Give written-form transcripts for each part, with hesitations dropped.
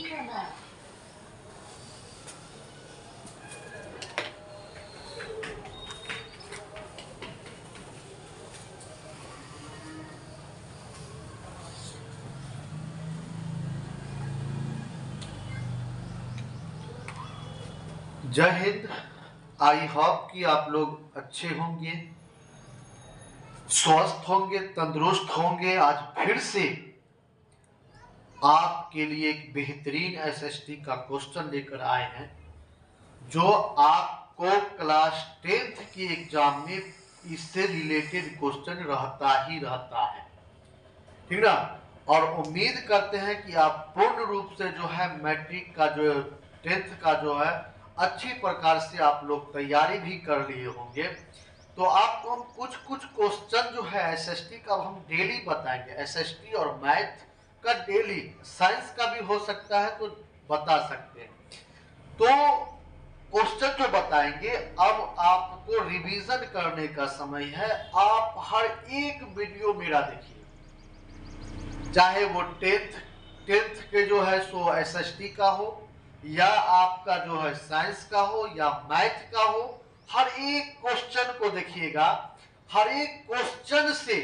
जय Hind. I hope कि आप लोग अच्छे होंगे, स्वस्थ होंगे, तंदुरुस्त होंगे। आज फिर से आपके लिए एक बेहतरीन एसएसटी का क्वेश्चन लेकर आए हैं, जो आपको क्लास 10th की एग्जाम में इससे रिलेटेड क्वेश्चन रहता ही रहता है, ठीक ना। और उम्मीद करते हैं कि आप पूर्ण रूप से जो है मैट्रिक का जो 10th का जो है अच्छी प्रकार से आप लोग तैयारी भी कर लिए होंगे। तो आपको हम कुछ क्वेश्चन जो है एसएसटी का हम डेली बताएंगे। एसएसटी और मैथ का डेली, साइंस का भी हो सकता है तो बता सकते हैं। तो क्वेश्चन जो बताएंगे, अब आपको रिवीजन करने का समय है। आप हर एक वीडियो मेरा देखिए, चाहे वो टेंथ के जो है सो एसएसटी का हो, या आपका जो है साइंस का हो, या मैथ का हो। हर एक क्वेश्चन को देखिएगा, हर एक क्वेश्चन से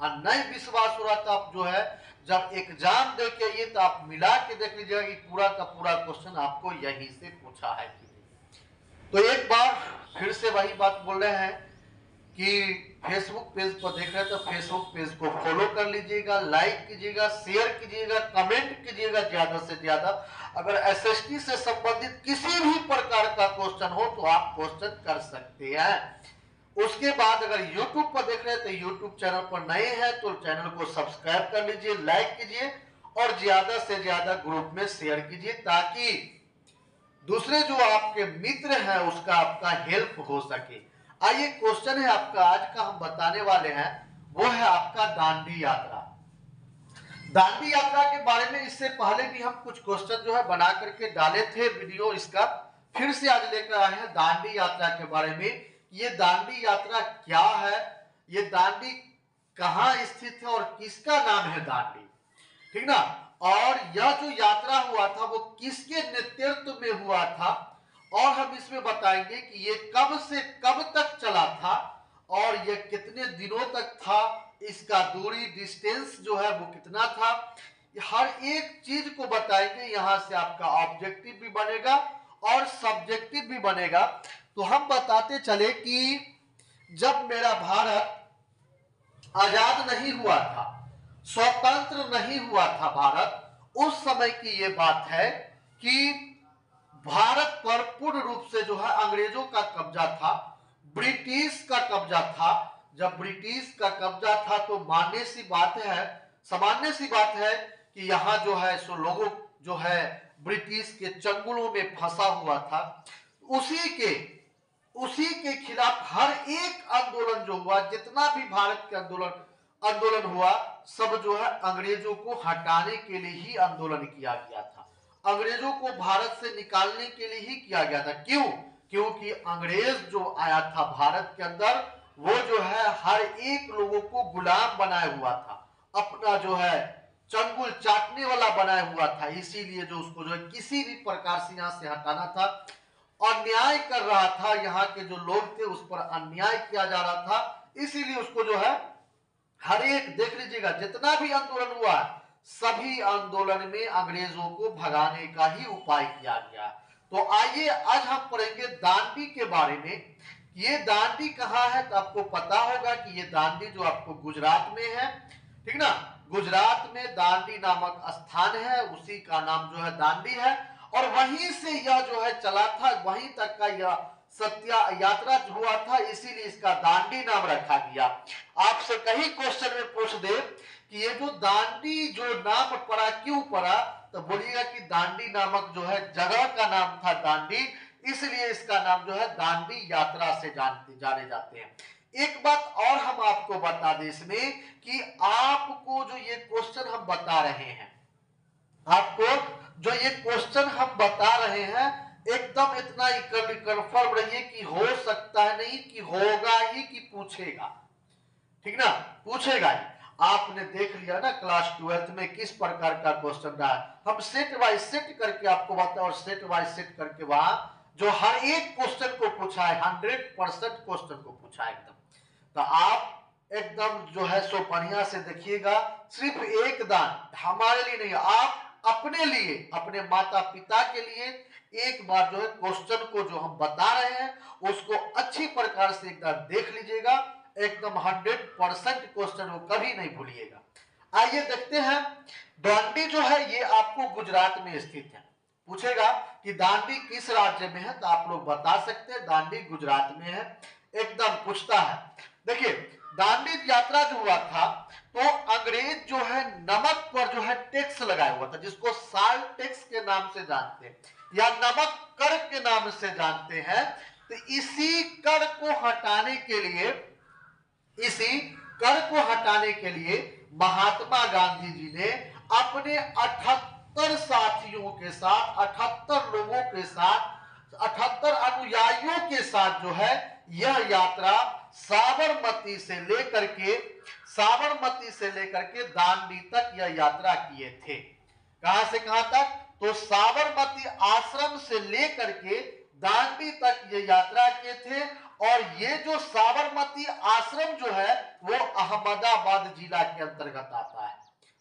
नहीं विश्वास हो रहा तो आप जो है जब एग्जाम दे के आइए तो आप मिला के देख लीजिएगा कि पूरा का पूरा क्वेश्चन आपको यहीं से पूछा है कि नहीं। तो एक बार फिर से वही बात बोल रहे हैं कि फेसबुक पेज पर देख रहे हैं तो फेसबुक पेज को फॉलो कर लीजिएगा, लाइक कीजिएगा, शेयर कीजिएगा, कमेंट कीजिएगा ज्यादा से ज्यादा। अगर एसएसटी से संबंधित किसी भी प्रकार का क्वेश्चन हो तो आप क्वेश्चन कर सकते हैं। उसके बाद अगर यूट्यूब पर देख रहे हैं तो यूट्यूब चैनल पर नए हैं तो चैनल को सब्सक्राइब कर लीजिए, लाइक कीजिए और ज्यादा से ज्यादा ग्रुप में शेयर कीजिए, ताकि दूसरे जो आपके मित्र हैं उसका आपका हेल्प हो सके। आइए, क्वेश्चन है आपका आज का हम बताने वाले हैं, वो है आपका दांडी यात्रा। दांडी यात्रा के बारे में इससे पहले भी हम कुछ क्वेश्चन जो है बना करके डाले थे वीडियो, इसका फिर से आज लेकर आए हैं दांडी यात्रा के बारे में। ये दांडी यात्रा क्या है, ये दांडी कहाँ स्थित है और किसका नाम है दांडी, ठीक ना। और यह जो यात्रा हुआ था वो किसके नेतृत्व में हुआ था, और हम इसमें बताएंगे कि ये कब से कब तक चला था और ये कितने दिनों तक था, इसका दूरी डिस्टेंस जो है वो कितना था। हर एक चीज को बताएंगे। यहां से आपका ऑब्जेक्टिव भी बनेगा और सब्जेक्टिव भी बनेगा। तो हम बताते चले कि जब मेरा भारत आजाद नहीं हुआ था, स्वतंत्र नहीं हुआ था भारत, उस समय की ये बात है कि भारत पर पूर्ण रूप से जो है अंग्रेजों का कब्जा था, ब्रिटिश का कब्जा था। जब ब्रिटिश का कब्जा था तो मानने सी बात है, सामान्य सी बात है कि यहाँ जो है सो लोगों जो है ब्रिटिश के चंगुलों में फंसा हुआ था। उसी के खिलाफ हर एक आंदोलन जो हुआ, जितना भी भारत के आंदोलन हुआ, सब जो है अंग्रेजों को हटाने के लिए ही आंदोलन किया गया था। अंग्रेजों को भारत से निकालने के लिए ही किया गया था। क्यों? क्योंकि अंग्रेज जो आया था भारत के अंदर, वो जो है हर एक लोगों को गुलाम बनाया हुआ था, अपना जो है चंगुल चाटने वाला बनाया हुआ था। इसीलिए जो उसको जो है किसी भी प्रकार से यहाँ से हटाना था, अन्याय कर रहा था, यहाँ के जो लोग थे उस पर अन्याय किया जा रहा था। इसीलिए उसको जो है हर एक, देख लीजिएगा जितना भी आंदोलन हुआ, सभी आंदोलन में अंग्रेजों को भगाने का ही उपाय किया गया। तो आइए आज हम पढ़ेंगे दांडी के बारे में। ये दांडी कहाँ है तो आपको पता होगा कि ये दांडी जो आपको गुजरात में है, ठीक ना। गुजरात में दांडी नामक स्थान है, उसी का नाम जो है दांडी है। और वहीं से यह जो है चला था, वहीं तक का यह सत्या यात्रा हुआ था, इसीलिए इसका दांडी नाम रखा गया। आपसे कहीं क्वेश्चन में पूछ दे कि ये जो दांडी जो नाम पड़ा क्यों पड़ा, तो बोलिएगा कि दांडी नामक जो है जगह का नाम था दांडी, इसलिए इसका नाम जो है दांडी यात्रा से जाने जाते हैं। एक बात और हम आपको बता दें इसमें कि आपको जो ये क्वेश्चन हम बता रहे हैं, आपको जो ये क्वेश्चन हम बता रहे हैं, एकदम इतना कंफर्म रहिए कि हो सकता है नहीं कि होगा ही कि पूछेगा, ठीक ना, पूछेगा ही। आपने देख लिया ना क्लास 12th में किस प्रकार का क्वेश्चन रहा है। हम सेट बाय सेट करके आपको बताया और सेट बाय सेट करके वहां जो हर एक क्वेश्चन को पूछा है 100% क्वेश्चन को पूछा है एकदम। तो आप एकदम जो है सो बढ़िया से देखिएगा। सिर्फ एक दान हमारे लिए नहीं, आप अपने लिए, अपने माता पिता के लिए एक बार जो है क्वेश्चन को जो हम बता रहे हैं उसको अच्छी प्रकार से एक बार देख लीजिएगा। एकदम 100% क्वेश्चन को कभी नहीं भूलिएगा। आइए देखते हैं। दांडी जो है ये आपको गुजरात में स्थित है। पूछेगा कि दांडी किस राज्य में है तो आप लोग बता सकते हैं दांडी गुजरात में है। एकदम पूछता है। देखिए दांडी यात्रा जो हुआ था तो अंग्रेज जो है नमक पर जो है टैक्स लगाया हुआ था, जिसको साल्ट टैक्स के नाम से जानते हैं या नमक कर के नाम से जानते हैं। तो इसी कर को हटाने के लिए महात्मा गांधी जी ने अपने 78 साथियों के साथ, 78 लोगों के साथ, 78 अनुयायियों के साथ जो है यह यात्रा साबरमती से लेकर के दांडी तक यह यात्रा किए थे। कहां से कहां तक? तो साबरमती आश्रम से लेकर के दांडी तक ये यात्रा किए थे। और ये जो साबरमती आश्रम जो है वो अहमदाबाद जिला के अंतर्गत आता है।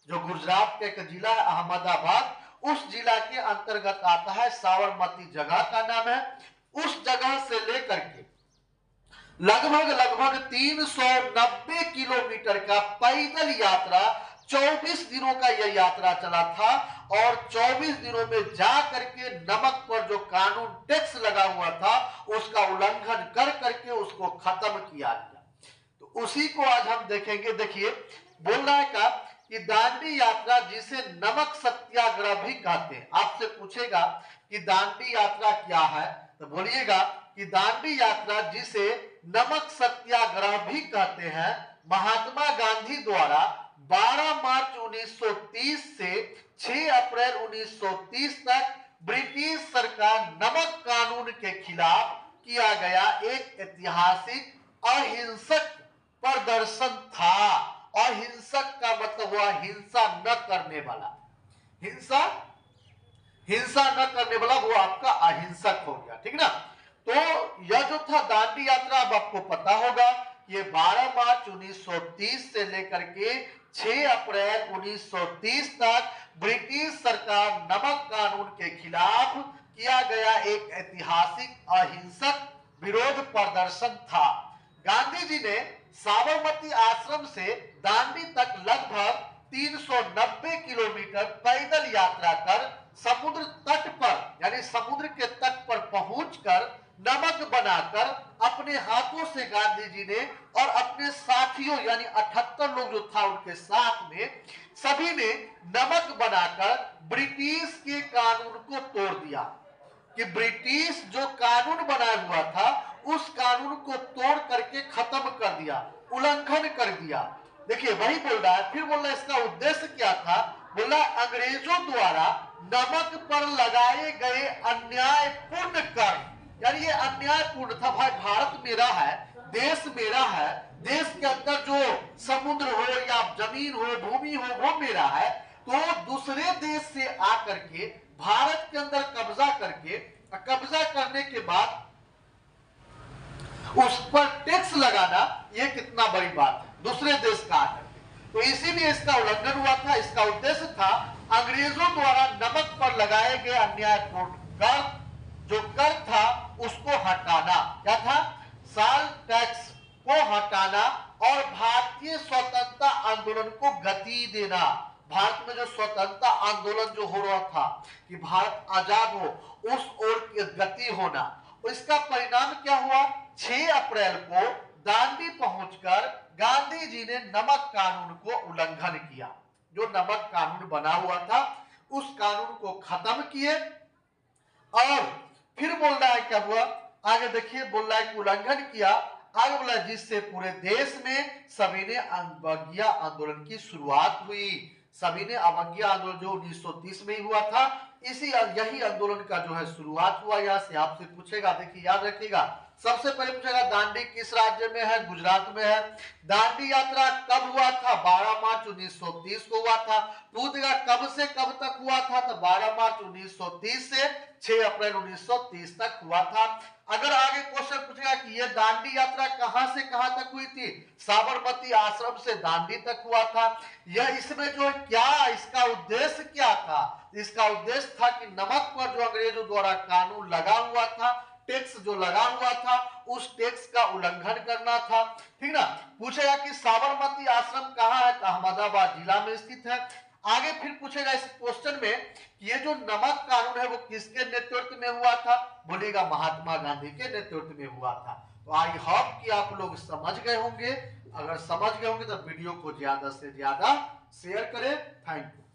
जो गुजरात का एक जिला है अहमदाबाद, उस जिला के अंतर्गत आता है। साबरमती जगह का नाम है। उस जगह से लेकर के लगभग 390 किलोमीटर का पैदल यात्रा 24 दिनों का यह यात्रा चला था। और 24 दिनों में जा करके नमक पर जो कानून टैक्स लगा हुआ था उसका उल्लंघन कर करके उसको खत्म किया गया। तो उसी को आज हम देखेंगे। देखिए बोल रहा है का कि दांडी यात्रा जिसे नमक सत्याग्रह भी कहते हैं। आपसे पूछेगा कि दांडी यात्रा क्या है तो बोलिएगा कि दांडी यात्रा जिसे नमक सत्याग्रह भी कहते हैं महात्मा गांधी द्वारा 12 मार्च 1930 से 6 अप्रैल 1930 तक ब्रिटिश सरकार नमक कानून के खिलाफ किया गया एक ऐतिहासिक अहिंसक प्रदर्शन था। अहिंसक का मतलब हुआ हिंसा न करने वाला। हिंसा न करने वाला वो आपका अहिंसक हो गया, ठीक ना। तो यह जो था दांडी यात्रा, अब आपको पता होगा ये 12 मार्च 1930 से लेकर के 6 अप्रैल 1930 तक ब्रिटिश सरकार नमक कानून के खिलाफ किया गया एक ऐतिहासिक अहिंसक विरोध प्रदर्शन था। गांधी जी ने साबरमती आश्रम से दांडी तक लगभग 390 किलोमीटर पैदल यात्रा कर समुद्र तट पर यानी समुद्र के तट पर पहुंचकर नमक बनाकर अपने हाथों से गांधी जी ने और अपने साथियों यानी 78 लोग जो था उनके साथ में सभी ने नमक बनाकर ब्रिटिश के कानून को तोड़ दिया। कि ब्रिटिश जो कानून बनाया हुआ था उस कानून को तोड़ करके खत्म कर दिया, उल्लंघन कर दिया। देखिए वही बोल रहा है। फिर बोल रहा है इसका उद्देश्य क्या था। बोला अंग्रेजों द्वारा नमक पर लगाए गए अन्यायपूर्ण कर, यानी ये अन्यायपूर्ण था। भाई भारत मेरा है, देश मेरा है, देश के अंदर जो समुद्र हो या जमीन हो, भूमि हो, वो मेरा है। तो दूसरे देश से आकर के भारत के अंदर कब्जा करने के बाद उस पर टैक्स लगाना ये कितना बड़ी बात है, दूसरे देश का आकर के। तो इसीलिए इसका उल्लंघन हुआ था। इसका उद्देश्य था अंग्रेजों द्वारा नमक पर लगाए गए अन्यायपूर्ण कर, जो कर था उसको हटाना। क्या था? साल्ट टैक्स को हटाना और भारतीय स्वतंत्रता आंदोलन को गति देना। भारत में जो स्वतंत्रता आंदोलन जो हो रहा था कि भारत आजाद हो, उस ओर गति होना। इसका परिणाम क्या हुआ? 6 अप्रैल को दांडी पहुंचकर गांधी जी ने नमक कानून को उल्लंघन किया। जो नमक कानून बना हुआ था उस कानून को खत्म किए। और फिर बोल रहा है क्या हुआ आगे देखिए। बोल रहा है कि उल्लंघन किया। आगे बोला जिससे पूरे देश में सभी ने अवज्ञा आंदोलन की शुरुआत हुई। सभी ने अवज्ञा आंदोलन जो 1930 में ही हुआ था, यही आंदोलन का जो है शुरुआत हुआ। यहाँ से आपसे पूछेगा, देखिए याद रखिएगा सबसे पहले पूछेगा दांडी किस राज्य में है? गुजरात में है। दांडी यात्रा कब हुआ था? 12 मार्च 1930 को हुआ था। पूछेगा कब से कब तक हुआ था? तो 12 मार्च 1930 से 6 अप्रैल 1930 तक हुआ था। अगर आगे क्वेश्चन पूछेगा कि यह दांडी यात्रा कहां से कहां तक हुई थी? साबरमती आश्रम से दांडी तक हुआ था। यह इसमें जो क्या इसका उद्देश्य क्या था? इसका उद्देश्य था कि नमक पर जो अंग्रेजों द्वारा कानून लगा हुआ था, टैक्स जो लगा हुआ था, उस टैक्स का उल्लंघन करना था। ठीक ना। पूछेगा कि साबरमती आश्रम कहां है? तो अहमदाबाद जिला में स्थित है। आगे फिर पूछेगा इस क्वेश्चन में ये जो नमक कानून है वो किसके नेतृत्व में हुआ था? बोलेगा महात्मा गांधी के नेतृत्व में हुआ था। तो आई होप कि आप लोग समझ गए होंगे। अगर समझ गए होंगे तो वीडियो को ज्यादा से ज्यादा शेयर करें। Thank you.